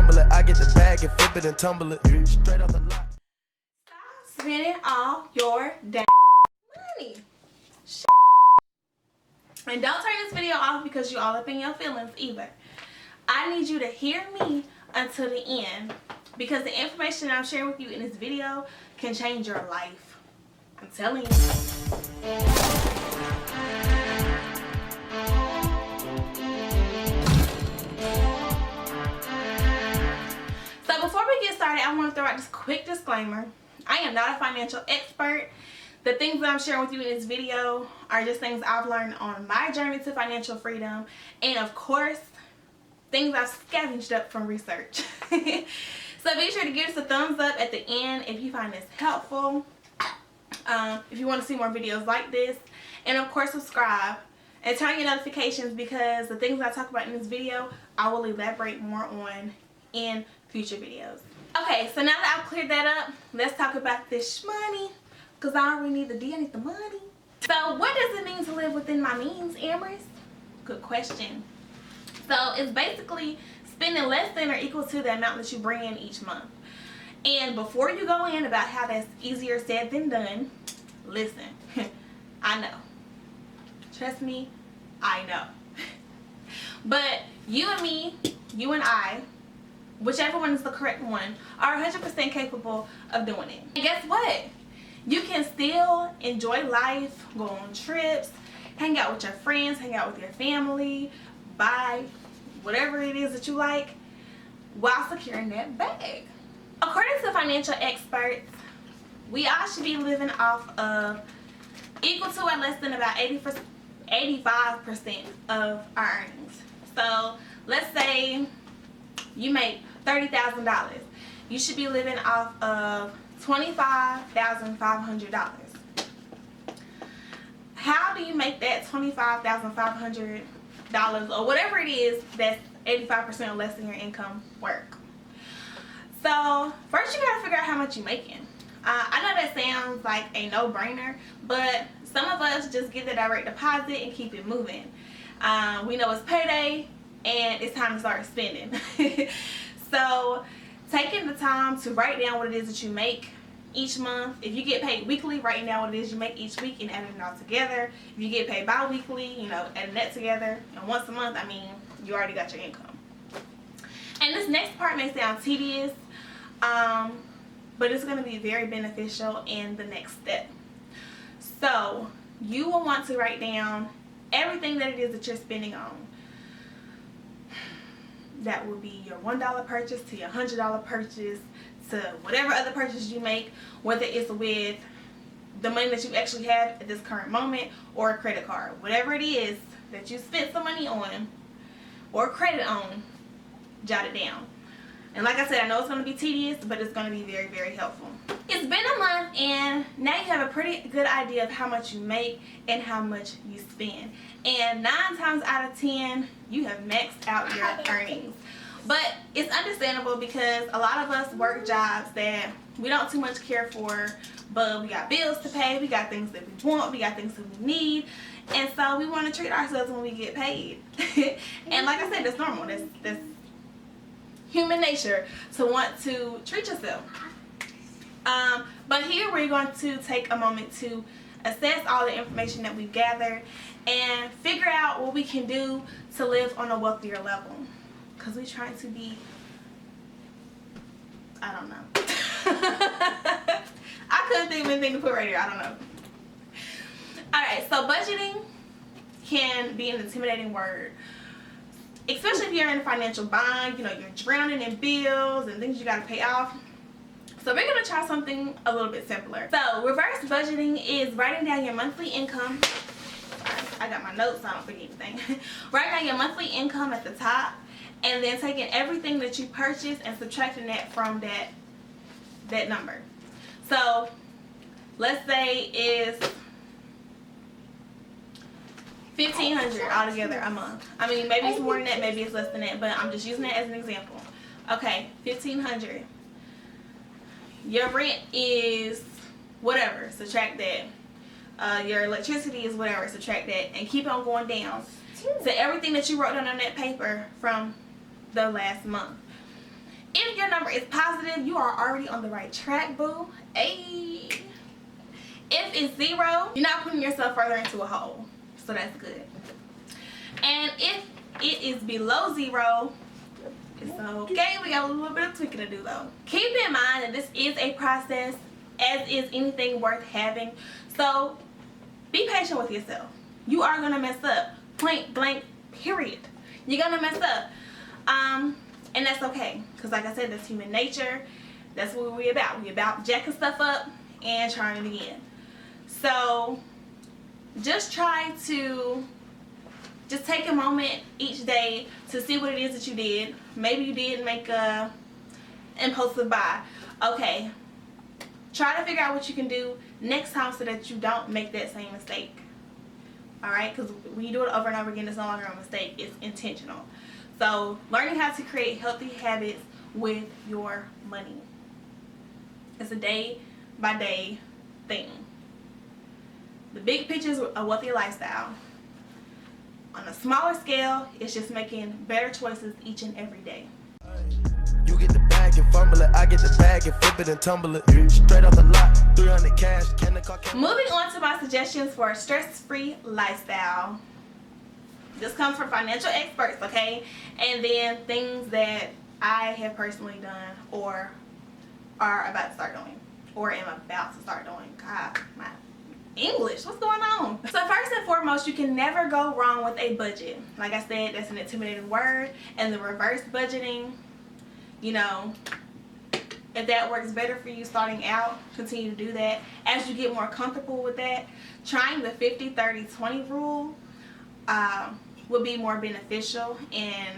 crumble it. I get the bag and flip it and tumble it. Straight off the lot. Stop spending all your damn money. And don't turn this video off because you all up in your feelings either. I need you to hear me until the end, because the information I'm sharing with you in this video can change your life. I'm telling you. So before we get started, I want to throw out this quick disclaimer. I am not a financial expert. The things that I'm sharing with you in this video are just things I've learned on my journey to financial freedom, and of course, things I've scavenged up from research. So be sure to give us a thumbs up at the end if you find this helpful. If you want to see more videos like this, and of course subscribe and turn your notifications, because the things I talk about in this video I will elaborate more on in future videos. Okay, so now that I've cleared that up, let's talk about this money, because I don't really need the D, I need the money. So what does it mean to live within my means, Amaris? Good question. So it's basically spending less than or equal to the amount that you bring in each month. And before you go in about how that's easier said than done, listen, I know. Trust me, I know. But you and me, you and I, whichever one is the correct one, are 100% capable of doing it. And guess what? You can still enjoy life, go on trips, hang out with your friends, hang out with your family, buy whatever it is that you like, while securing that bag. According to financial experts, we all should be living off of equal to or less than about 85% of our earnings. So let's say you make $30,000. You should be living off of $25,500. How do you make that $25,500 or whatever it is that's 85% or less than your income work? So first you gotta figure out how much you're making. I know that sounds like a no-brainer, but some of us just get the direct deposit and keep it moving. We know it's payday and it's time to start spending. So taking the time to write down what it is that you make each month. If you get paid weekly, writing down what it is you make each week and adding it all together. If you get paid bi-weekly, you know, adding that together. And once a month, I mean, you already got your income. And this next part may sound tedious, but it's going to be very beneficial in the next step. So you will want to write down everything that it is that you're spending on. That will be your $1 purchase to your $100 purchase to whatever other purchase you make, whether it's with the money that you actually have at this current moment or a credit card. Whatever it is that you spent some money on or credit on, jot it down. And like I said, I know it's going to be tedious, but it's going to be very, very helpful. It's been a month and now you have a pretty good idea of how much you make and how much you spend. And 9 times out of 10, you have maxed out your earnings. But it's understandable because a lot of us work jobs that we don't too much care for, but we got bills to pay, we got things that we want, we got things that we need, and so we want to treat ourselves when we get paid. And like I said, that's normal. That's human nature to want to treat yourself. But here we're going to take a moment to assess all the information that we've gathered and figure out what we can do to live on a wealthier level. Because we're trying to be, I don't know. I couldn't think of anything to put right here. I don't know. Alright, so budgeting can be an intimidating word. Especially if you're in a financial bind, you know, you're drowning in bills and things you got to pay off. So we're going to try something a little bit simpler. So reverse budgeting is writing down your monthly income. Sorry, I got my notes so I don't forget anything. Write down your monthly income at the top, and then taking everything that you purchased and subtracting that from that number. So let's say it's $1,500 altogether a month. I mean, maybe it's more than that, maybe it's less than that, but I'm just using that as an example. Okay, $1,500. Your rent is whatever, subtract that. Your electricity is whatever, subtract that, and keep on going down to everything that you wrote down on that paper from the last month. If your number is positive, you are already on the right track, boo. Hey. If it's 0, you're not putting yourself further into a hole. So that's good. And if it is below 0, it's okay. We got a little bit of tweaking to do though. Keep in mind that this is a process, as is anything worth having. So be patient with yourself. You are gonna mess up. Point blank, period. You're gonna mess up. And that's okay. Because like I said, that's human nature. That's what we're about. We're about jacking stuff up and trying it again. So just try to take a moment each day to see what it is that you did. Maybe you did make a impulsive buy. Okay, try to figure out what you can do next time so that you don't make that same mistake. Alright, because when you do it over and over again, it's no longer a mistake, it's intentional. So learning how to create healthy habits with your money, it's a day by day thing. The big picture is a wealthy lifestyle. On a smaller scale, it's just making better choices each and every day. You get the bag and fumble it, I get the bag and flip it and tumble it. Straight off the lot, 300 cash, Moving on to my suggestions for a stress-free lifestyle. This comes from financial experts, okay? And then things that I have personally done or are about to start doing or am about to start doing. God, my English, what's going on? So first and foremost, you can never go wrong with a budget. Like I said, that's an intimidating word. And the reverse budgeting, you know, if that works better for you starting out, continue to do that. As you get more comfortable with that, trying the 50-30-20 rule will be more beneficial and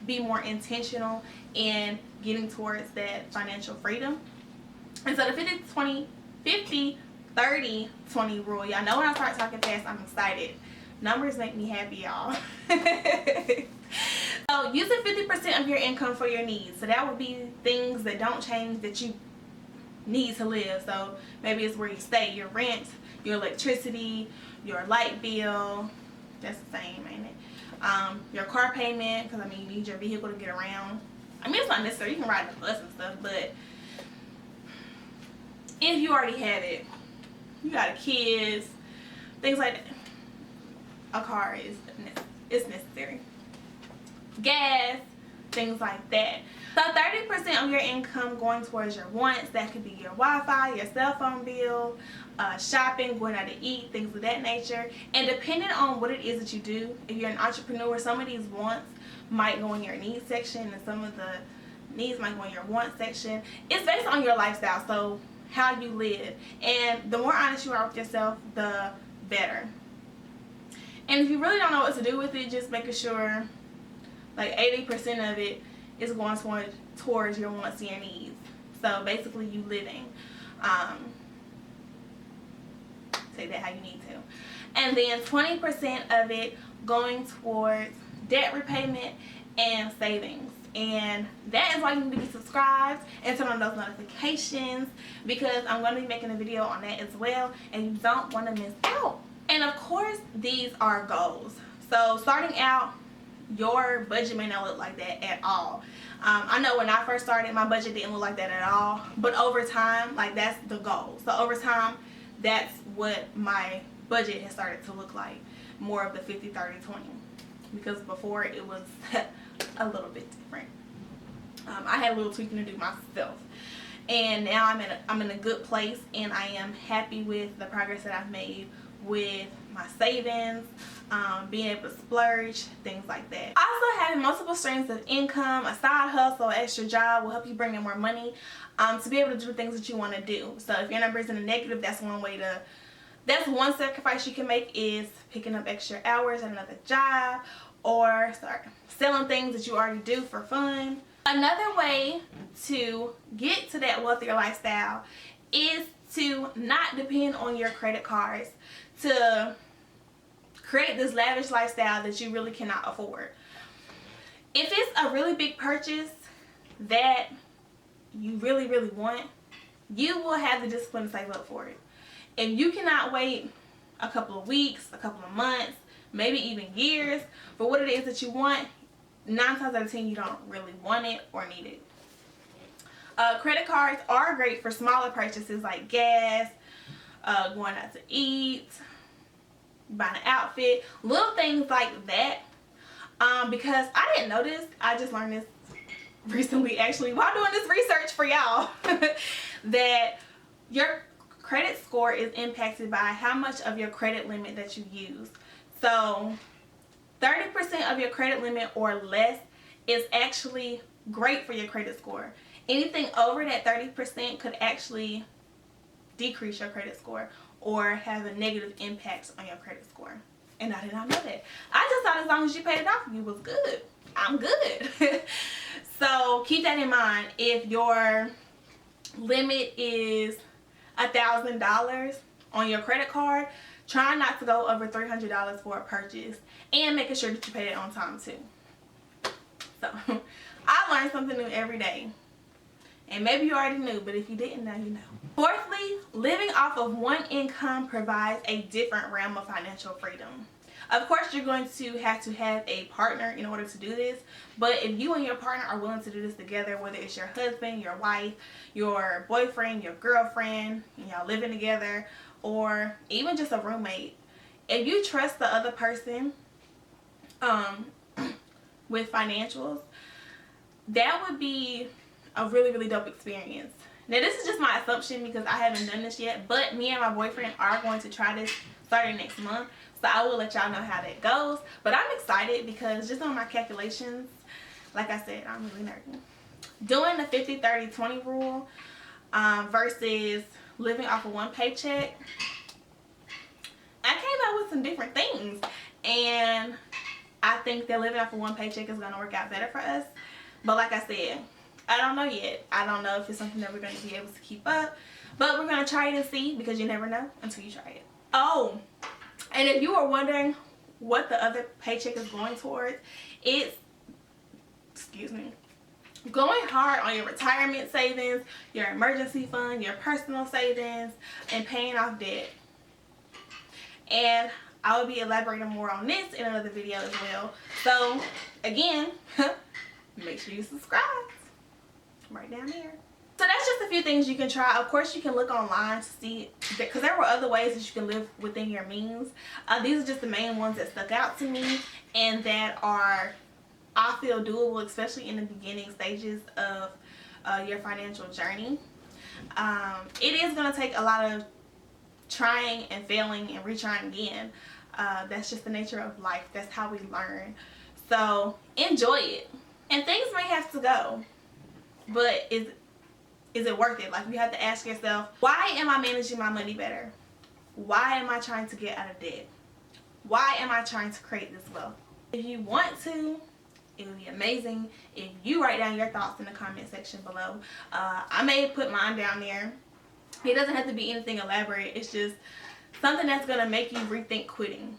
be more intentional in getting towards that financial freedom. And so the 50-30-20 rule, y'all know when I start talking fast, I'm excited. Numbers make me happy, y'all. So using 50% of your income for your needs. So that would be things that don't change that you need to live. So maybe it's where you stay, your rent, your electricity, your light bill. That's the same, ain't it? Your car payment, because I mean you need your vehicle to get around. I mean it's not necessary, you can ride the bus and stuff, but if you already have it, you got kids, things like that, a car is necessary. Gas, things like that. So 30% of your income going towards your wants. That could be your Wi-Fi, your cell phone bill, shopping, going out to eat, things of that nature. And depending on what it is that you do, if you're an entrepreneur, some of these wants might go in your needs section and some of the needs might go in your wants section. It's based on your lifestyle, so how you live. And the more honest you are with yourself, the better. And if you really don't know what to do with it, just making sure like 80% of it is going towards your wants and your needs. So basically you living. Say that how you need to. And then 20% of it going towards debt repayment and savings. And that is why you need to be subscribed and turn on those notifications, because I'm going to be making a video on that as well and you don't want to miss out. And of course these are goals. So starting out, your budget may not look like that at all. I know when I first started, my budget didn't look like that at all, but over time, like that's the goal. So over time, that's what my budget has started to look like, more of the 50-30-20, because before it was a little bit different. I had a little tweaking to do myself, and now I'm in a good place, and I am happy with the progress that I've made with my savings, being able to splurge, things like that. Also, having multiple streams of income, a side hustle, extra job will help you bring in more money to be able to do things that you want to do. So if your number is in the negative, that's one sacrifice you can make, is picking up extra hours at another job or start selling things that you already do for fun. Another way to get to that wealthier lifestyle is to not depend on your credit cards to create this lavish lifestyle that you really cannot afford. If it's a really big purchase that you really want, you will have the discipline to save up for it. If you cannot wait a couple of weeks, a couple of months, maybe even years for what it is that you want, 9 times out of 10 you don't really want it or need it. Credit cards are great for smaller purchases like gas, going out to eat, buying an outfit, little things like that. Because I didn't know this, I just learned this recently actually while doing this research for y'all, that your credit score is impacted by how much of your credit limit that you use. So 30% of your credit limit or less is actually great for your credit score. Anything over that 30% could actually decrease your credit score or have a negative impact on your credit score. And I did not know that. I just thought as long as you paid it off, you was good. I'm good. So keep that in mind. If your limit is $1,000 on your credit card, try not to go over $300 for a purchase, and making sure that you pay it on time too. So I learn something new every day. And maybe you already knew, but if you didn't, now you know. Fourthly, living off of one income provides a different realm of financial freedom. Of course, you're going to have a partner in order to do this, but if you and your partner are willing to do this together, whether it's your husband, your wife, your boyfriend, your girlfriend, and y'all living together, or even just a roommate, if you trust the other person with financials, that would be a really, really dope experience. Now, this is just my assumption because I haven't done this yet, but me and my boyfriend are going to try this starting next month. So I will let y'all know how that goes. But I'm excited because just on my calculations, like I said, I'm really nerdy. Doing the 50-30-20 rule versus living off of one paycheck, I came up with some different things. And I think that living off of one paycheck is going to work out better for us. But like I said, I don't know yet. I don't know if it's something that we're going to be able to keep up. But we're going to try it and see, because you never know until you try it. Oh, and if you are wondering what the other paycheck is going towards, it's, going hard on your retirement savings, your emergency fund, your personal savings, and paying off debt. And I will be elaborating more on this in another video as well. So, again, make sure you subscribe right down there. So that's just a few things you can try. Of course, you can look online to see, because there were other ways that you can live within your means. These are just the main ones that stuck out to me and that are, I feel, doable, especially in the beginning stages of your financial journey. It is going to take a lot of trying and failing and retrying again. That's just the nature of life. That's how we learn. So enjoy it. And things may have to go, but is it worth it? Like, you have to ask yourself, why am I managing my money better? Why am I trying to get out of debt? Why am I trying to create this wealth? If you want to, it would be amazing if you write down your thoughts in the comment section below. I may put mine down there. It doesn't have to be anything elaborate. It's just something that's going to make you rethink quitting.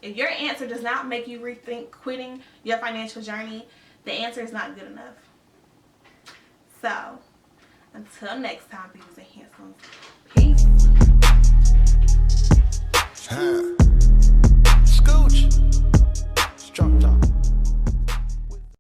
If your answer does not make you rethink quitting your financial journey, the answer is not good enough. So, until next time, beauties and handsomes, peace.